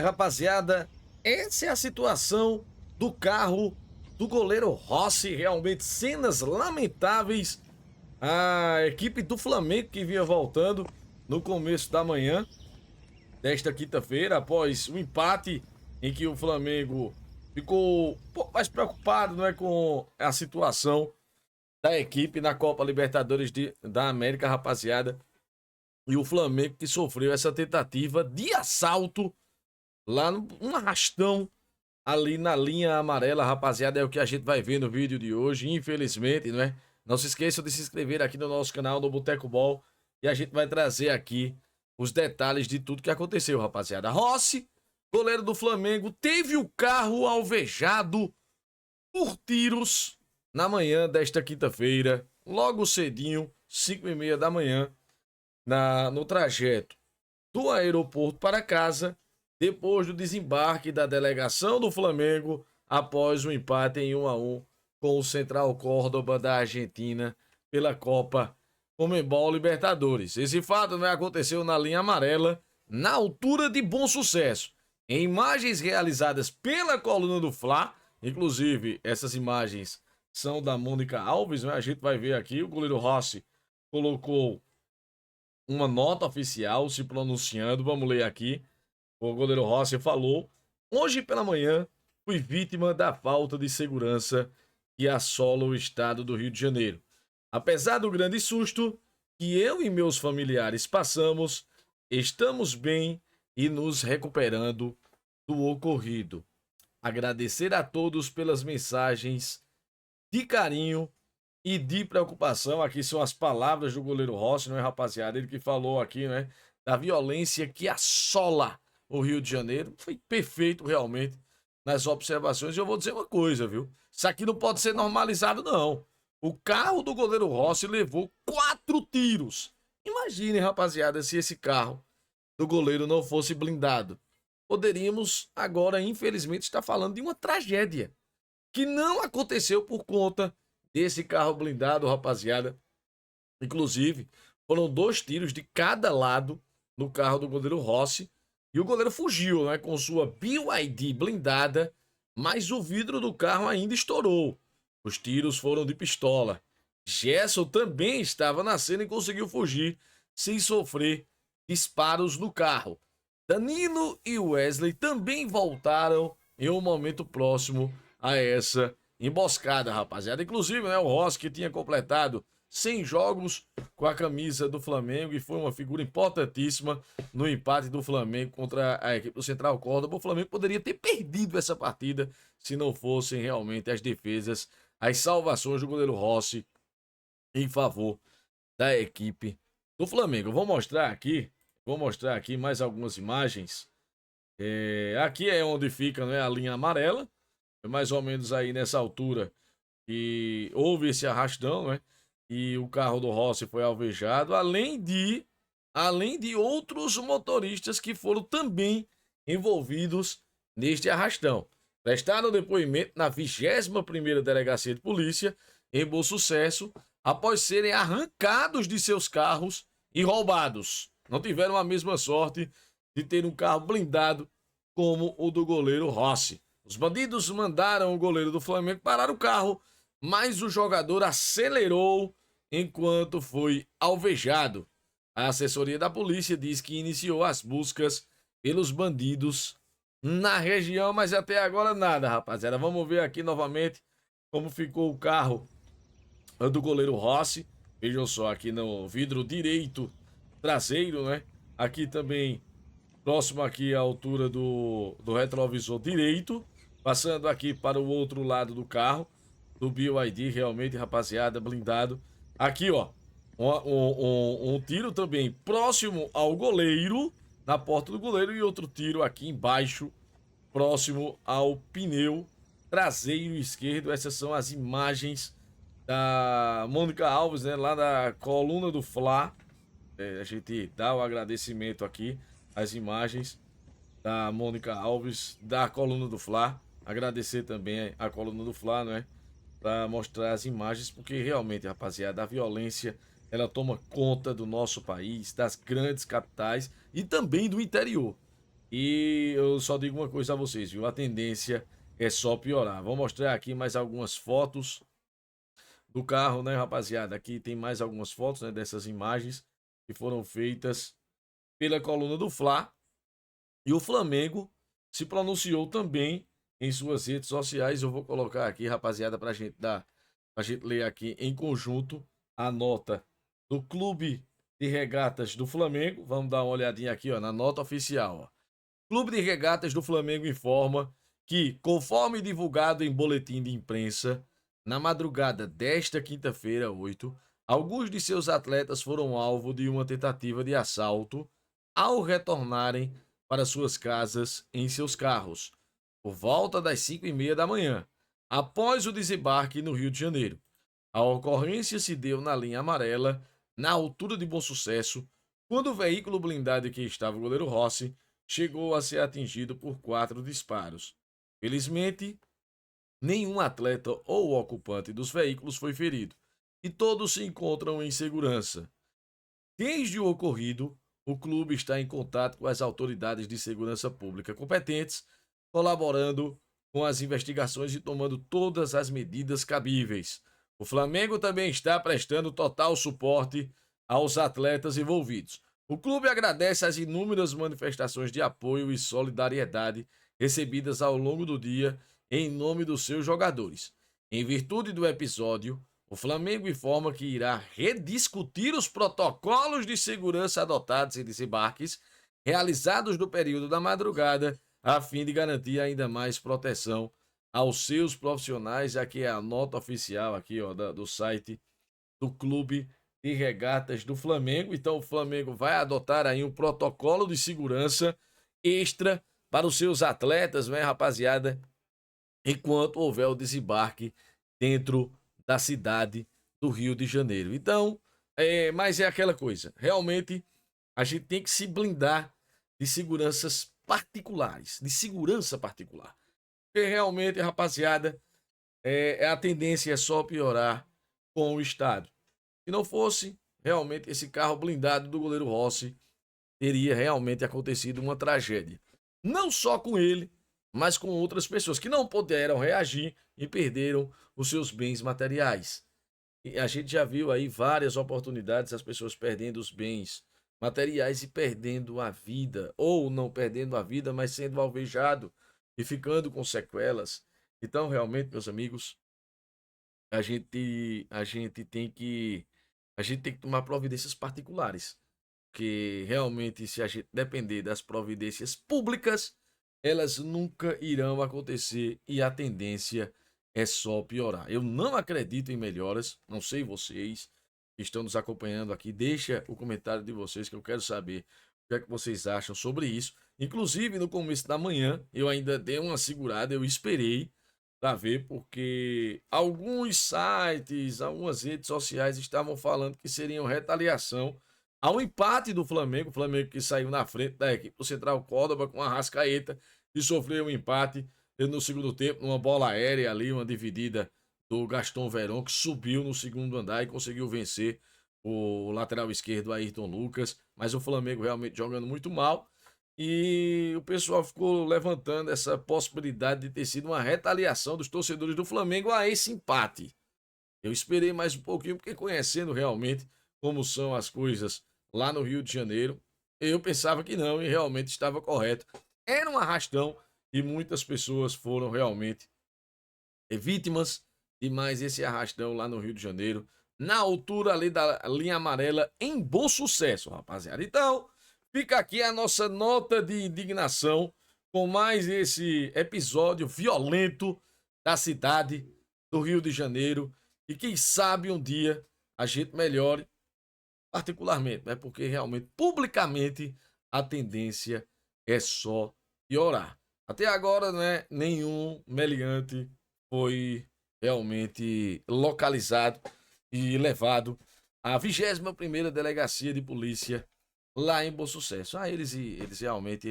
Rapaziada, essa é a situação do carro do goleiro Rossi. Realmente, cenas lamentáveis. A equipe do Flamengo que vinha voltando no começo da manhã desta quinta-feira, após o empate em que o Flamengo ficou um pouco mais preocupado, não é, com a situação da equipe na Copa Libertadores da América, rapaziada. E o Flamengo que sofreu essa tentativa de assalto lá um arrastão ali na linha amarela, rapaziada, é o que a gente vai ver no vídeo de hoje, infelizmente, não é? Não se esqueçam de se inscrever aqui no nosso canal do Boteco Ball e a gente vai trazer aqui os detalhes de tudo que aconteceu, rapaziada. Rossi, goleiro do Flamengo, teve o carro alvejado por tiros na manhã desta quinta-feira, logo cedinho, 5h30 da manhã, no trajeto do aeroporto para casa, depois do desembarque da delegação do Flamengo após o empate em 1-1 com o Central Córdoba da Argentina pela Copa Conmebol Libertadores. Esse fato, né, aconteceu na linha amarela, na altura de Bom Sucesso. Em imagens realizadas pela coluna do Fla, inclusive essas imagens são da Mônica Alves, né? A gente vai ver aqui, o goleiro Rossi colocou uma nota oficial se pronunciando, vamos ler aqui. O goleiro Rossi falou: hoje pela manhã fui vítima da falta de segurança que assola o estado do Rio de Janeiro. Apesar do grande susto que eu e meus familiares passamos, estamos bem e nos recuperando do ocorrido. Agradecer a todos pelas mensagens de carinho e de preocupação. Aqui são as palavras do goleiro Rossi, não é, rapaziada? Ele que falou aqui, né, da violência que assola o Rio de Janeiro. Foi perfeito, realmente, nas observações. E eu vou dizer uma coisa, viu? Isso aqui não pode ser normalizado, não. O carro do goleiro Rossi levou 4 tiros. Imagine, rapaziada, se esse carro do goleiro não fosse blindado. Poderíamos agora, infelizmente, estar falando de uma tragédia que não aconteceu por conta desse carro blindado, rapaziada. Inclusive, foram 2 tiros de cada lado no carro do goleiro Rossi. E o goleiro fugiu, né, com sua BYD blindada, mas o vidro do carro ainda estourou. Os tiros foram de pistola. Gerson também estava na cena e conseguiu fugir sem sofrer disparos no carro. Danilo e Wesley também voltaram em um momento próximo a essa emboscada, rapaziada. Inclusive, né, o Rossi, que tinha completado 100 jogos com a camisa do Flamengo e foi uma figura importantíssima no empate do Flamengo contra a equipe do Central Córdoba. O Flamengo poderia ter perdido essa partida se não fossem realmente as defesas, as salvações do goleiro Rossi em favor da equipe do Flamengo. Eu vou mostrar aqui mais algumas imagens. Aqui é onde fica, né, a linha amarela, mais ou menos aí nessa altura que houve esse arrastão, né? E o carro do Rossi foi alvejado, além de outros motoristas que foram também envolvidos neste arrastão. Prestaram depoimento na 21ª Delegacia de Polícia em Bom Sucesso após serem arrancados de seus carros e roubados. Não tiveram a mesma sorte de ter um carro blindado como o do goleiro Rossi. Os bandidos mandaram o goleiro do Flamengo parar o carro, mas o jogador acelerou enquanto foi alvejado. A assessoria da polícia diz que iniciou as buscas pelos bandidos na região, mas até agora nada, rapaziada. Vamos ver aqui novamente como ficou o carro do goleiro Rossi. Vejam só, aqui no vidro direito traseiro, né? Aqui também, próximo aqui à altura do retrovisor direito. Passando aqui para o outro lado do carro, do BYD, realmente, rapaziada, blindado. Aqui, ó, um tiro também próximo ao goleiro, na porta do goleiro, e outro tiro aqui embaixo, próximo ao pneu traseiro esquerdo. Essas são as imagens da Mônica Alves, né, lá da coluna do Fla. A gente dá o agradecimento aqui, as imagens da Mônica Alves, da coluna do Fla. Agradecer também a coluna do Fla, né? Para mostrar as imagens, porque realmente, rapaziada, a violência ela toma conta do nosso país, das grandes capitais e também do interior. E eu só digo uma coisa a vocês, viu? A tendência é só piorar. Vou mostrar aqui mais algumas fotos do carro, né, rapaziada? Aqui tem mais algumas fotos, né, dessas imagens que foram feitas pela coluna do Fla. E o Flamengo se pronunciou também em suas redes sociais. Eu vou colocar aqui, rapaziada, pra gente ler aqui em conjunto a nota do Clube de Regatas do Flamengo. Vamos dar uma olhadinha aqui, ó, na nota oficial, ó. Clube de Regatas do Flamengo informa que, conforme divulgado em boletim de imprensa, na madrugada desta quinta-feira, 8, alguns de seus atletas foram alvo de uma tentativa de assalto ao retornarem para suas casas em seus carros, por volta das 5h30 da manhã, após o desembarque no Rio de Janeiro. A ocorrência se deu na linha amarela, na altura de Bom Sucesso, quando o veículo blindado em que estava o goleiro Rossi chegou a ser atingido por 4 disparos. Felizmente, nenhum atleta ou ocupante dos veículos foi ferido e todos se encontram em segurança. Desde o ocorrido, o clube está em contato com as autoridades de segurança pública competentes, colaborando com as investigações e tomando todas as medidas cabíveis. O Flamengo também está prestando total suporte aos atletas envolvidos. O clube agradece as inúmeras manifestações de apoio e solidariedade recebidas ao longo do dia em nome dos seus jogadores. Em virtude do episódio, o Flamengo informa que irá rediscutir os protocolos de segurança adotados em desembarques realizados no período da madrugada, a fim de garantir ainda mais proteção aos seus profissionais. Aqui é a nota oficial aqui, ó, do site do Clube de Regatas do Flamengo. Então o Flamengo vai adotar aí um protocolo de segurança extra para os seus atletas, né, rapaziada, enquanto houver o desembarque dentro da cidade do Rio de Janeiro. Então, mas é aquela coisa, realmente a gente tem que se blindar de seguranças particulares, de segurança particular. Porque realmente, rapaziada, a tendência é só piorar com o Estado. Se não fosse, realmente, esse carro blindado do goleiro Rossi, teria realmente acontecido uma tragédia. Não só com ele, mas com outras pessoas que não puderam reagir e perderam os seus bens materiais. E a gente já viu aí várias oportunidades, as pessoas perdendo os bens materiais e perdendo a vida, ou não perdendo a vida, mas sendo alvejado e ficando com sequelas. Então, realmente, meus amigos, a gente tem que tomar providências particulares, que realmente, se a gente depender das providências públicas, elas nunca irão acontecer e a tendência é só piorar. Eu não acredito em melhoras, não sei vocês que estão nos acompanhando aqui, deixa o comentário de vocês que eu quero saber o que é que vocês acham sobre isso. Inclusive, no começo da manhã, eu ainda dei uma segurada, eu esperei para ver, porque alguns sites, algumas redes sociais estavam falando que seriam retaliação ao empate do Flamengo, o Flamengo que saiu na frente da equipe do Central Córdoba com a Arrascaeta e sofreu um empate no segundo tempo, numa bola aérea ali, uma dividida do Gaston Verón, que subiu no segundo andar e conseguiu vencer o lateral esquerdo Ayrton Lucas, mas o Flamengo realmente jogando muito mal. E o pessoal ficou levantando essa possibilidade de ter sido uma retaliação dos torcedores do Flamengo a esse empate. Eu esperei mais um pouquinho, porque conhecendo realmente como são as coisas lá no Rio de Janeiro, eu pensava que não, e realmente estava correto. Era um arrastão e muitas pessoas foram realmente vítimas de mais esse arrastão lá no Rio de Janeiro, na altura ali da linha amarela, em Bom Sucesso, rapaziada. Então, fica aqui a nossa nota de indignação com mais esse episódio violento da cidade do Rio de Janeiro. E quem sabe um dia a gente melhore, particularmente, né? Porque realmente, publicamente, a tendência é só piorar. Até agora, né, nenhum meliante foi realmente localizado e levado à 21ª Delegacia de Polícia lá em Bom Sucesso. Eles realmente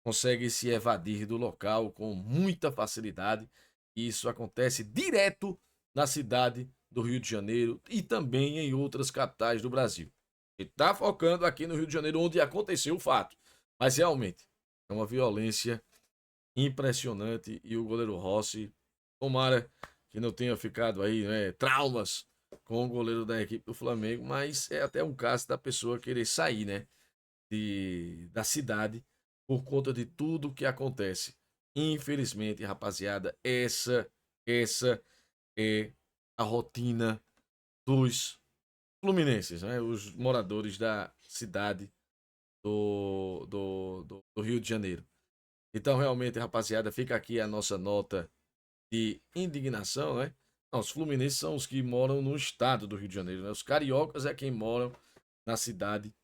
conseguem se evadir do local com muita facilidade. E isso acontece direto na cidade do Rio de Janeiro e também em outras capitais do Brasil. E está focando aqui no Rio de Janeiro, onde aconteceu o fato. Mas realmente, É uma violência impressionante e o goleiro Rossi, tomara que não tenha ficado aí, né, traumas com o goleiro da equipe do Flamengo, mas é até um caso da pessoa querer sair, né, da cidade por conta de tudo que acontece. Infelizmente, rapaziada, essa é a rotina dos fluminenses, né, os moradores da cidade do Rio de Janeiro. Então, realmente, rapaziada, fica aqui a nossa nota de indignação, né? Não, os fluminenses são os que moram no estado do Rio de Janeiro, né? Os cariocas é quem moram na cidade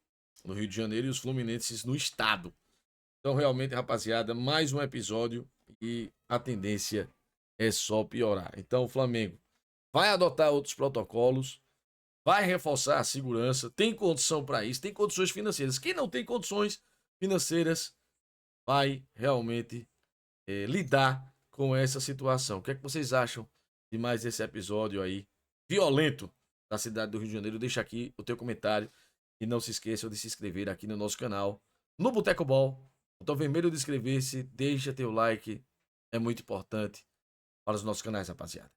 do Rio de Janeiro e os fluminenses no estado. Então, realmente, rapaziada, mais um episódio e a tendência é só piorar. Então, o Flamengo vai adotar outros protocolos, vai reforçar a segurança, tem condição para isso, tem condições financeiras. Quem não tem condições financeiras vai realmente lidar com essa situação. O que é que vocês acham de mais esse episódio aí violento da cidade do Rio de Janeiro? Deixa aqui o teu comentário e não se esqueçam de se inscrever aqui no nosso canal, no Boteco Ball. Botão vermelho de inscrever-se, deixa teu like, é muito importante para os nossos canais, rapaziada.